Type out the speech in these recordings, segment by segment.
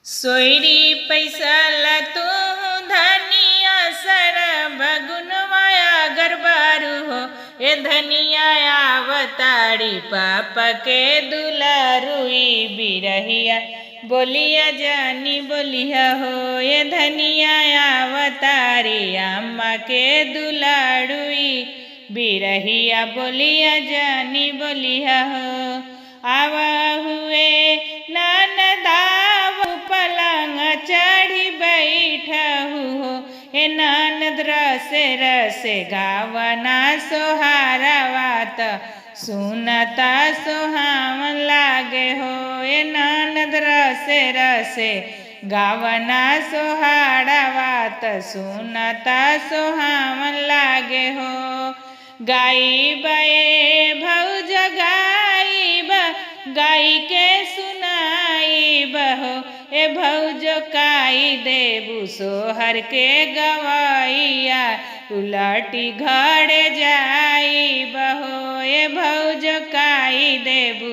सोयरी पैसा ला तू धनिया सर बगुनवाया गरबारू हो। ए धनिया आवताड़ी पापा के दुलारुई बिरहिया बोलिया जानी बोलिया हो। ए धनिया आवताड़ी अम्मा के दुलारुई बिरहिया बोलिया जानी बोलिया हो। आवा हुए ननदाव पलंग चढ़ी बैठहु हो। ए ननद रसे रसे गावना सोहारावात सुनता सोहावन लागे हो। ए ननद रसे रसे गावना सोहारावात सुनता सोहावन लागे हो। गाई बे भौज गाई गाई के सुनाई बहो। ए भौजो काई देबू सोहर के गवैया उलटी घरे जाई बहो। ए भौजो काई देबू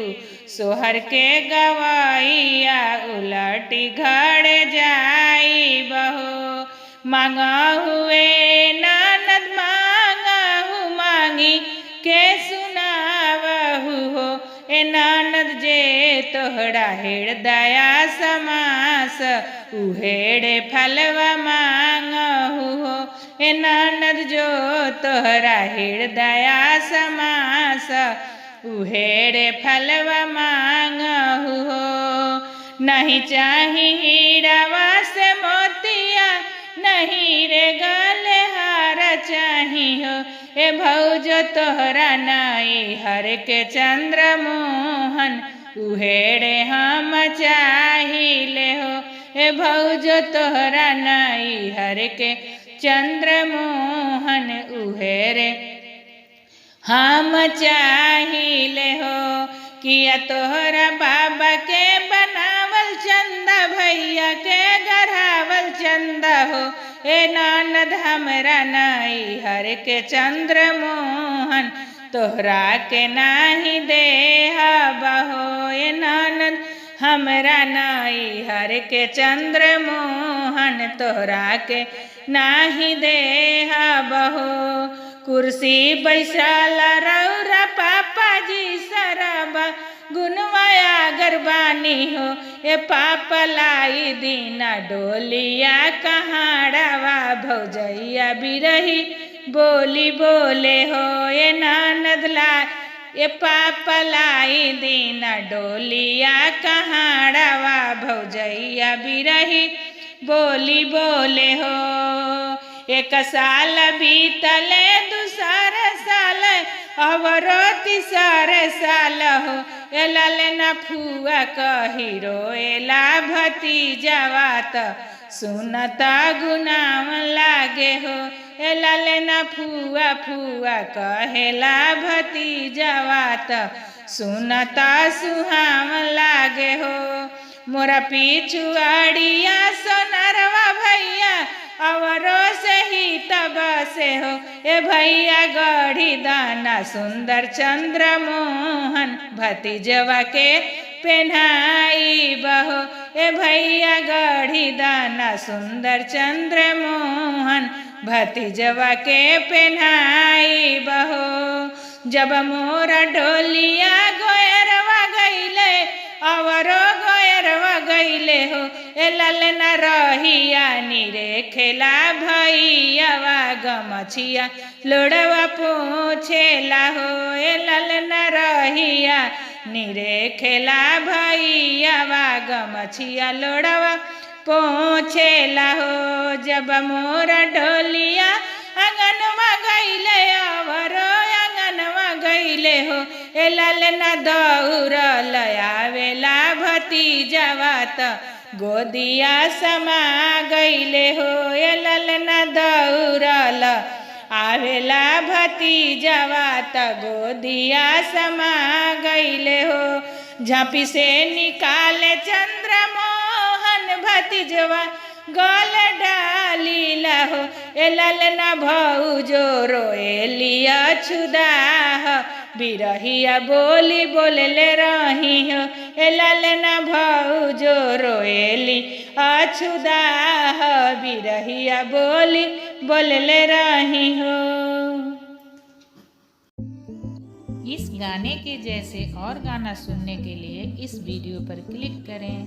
सोहर के गवैया उलटी घरे जाई बहो। मांगा हुए ननद मांगहु मांगी के सुनावहु हो। ए ननद जे तोहरा हृदया समास उहेड़े फलवा मांगहु हो। ए ननद जो तोहरा हृदया समास उहेड़े फलवा मांगहु हो। नहीं चाही हीरावा से मोतिया नहीं रे गले हार चाही हो। ए भौजो तोहरा नाई हर के चंद्र मोहन उहेड़े हम चाहिले हो। ए भौजो तोहरा नाई हर के चंद्र मोहन उहेड़े हम चाहिले हो। किया तोहरा बाबा के बनावल चंदा भैया के गढ़ावल चंदा हो। ए ननद हमरा नाई हर के चंद्र मोहन तोहरा के नाही देहबहो। ए ननद हमरा नाई हर के चंद्र मोहन तोहरा के नाही देहबहो। कुर्सी बैसाला रौरा पापा जी सरबा गुनवाया गरबानी हो। ए पापा लाई दीना डोलिया कहाड़ावा भौजैया बिरही बोली बोले हो। ए ननद ला ए पापा लाई दीना डोलिया कहाड़ावा भौजैया बिरही बोली बोले हो। एक साल बीतले दूसर साल अवरो तीसर साल हो। ए ललना फुआ कही रोएला भतीजावा त सुनता गुनाम लागे हो। ए ललना फुआ फुआ कहेला भतीजावा त सुनता सुहाम लागे हो। मोरा पिछुआड़िया सोनरवा भैया अवरो से ही तब से हो। ए भैया गढ़ी दाना सुंदर चंद्र मोहन भतीजवा के पहनाई बहो। ए भैया गढ़ी दाना सुंदर चंद्र मोहन भतीजवा के पहनाई बहो। जब मोरा डोलिया गोयरवा गईले अवरो गोयरवा गईले हो। ए ललना रहिया निरे खेला भैयावा गमछिया लोड़वा पूछेला हो। ए ललना रहिया निरे खेला भैयावा गमछिया लोड़वा पूछेला हो। जब मोरा डोलिया आंगनवा गईले अवरो आंगनवा गईले हो। ए ललना दौड़ल आवेला भतीजावा त गोदिया समा गईले हो। ए ललना दौड़ल आवेला भतीजावा त गोदिया समा गईले हो। झांपी से निकाले चंद्र मोहन भतीजवा गल डाल लीला हो ए ललना भौजो रोएलिया छुदाह बिरहिया बोली बोलले रही हो ए ललना भौजो रोएली अछुदाह बिरहिया बोली बोलले रही हो। इस गाने के जैसे और गाना सुनने के लिए इस वीडियो पर क्लिक करें।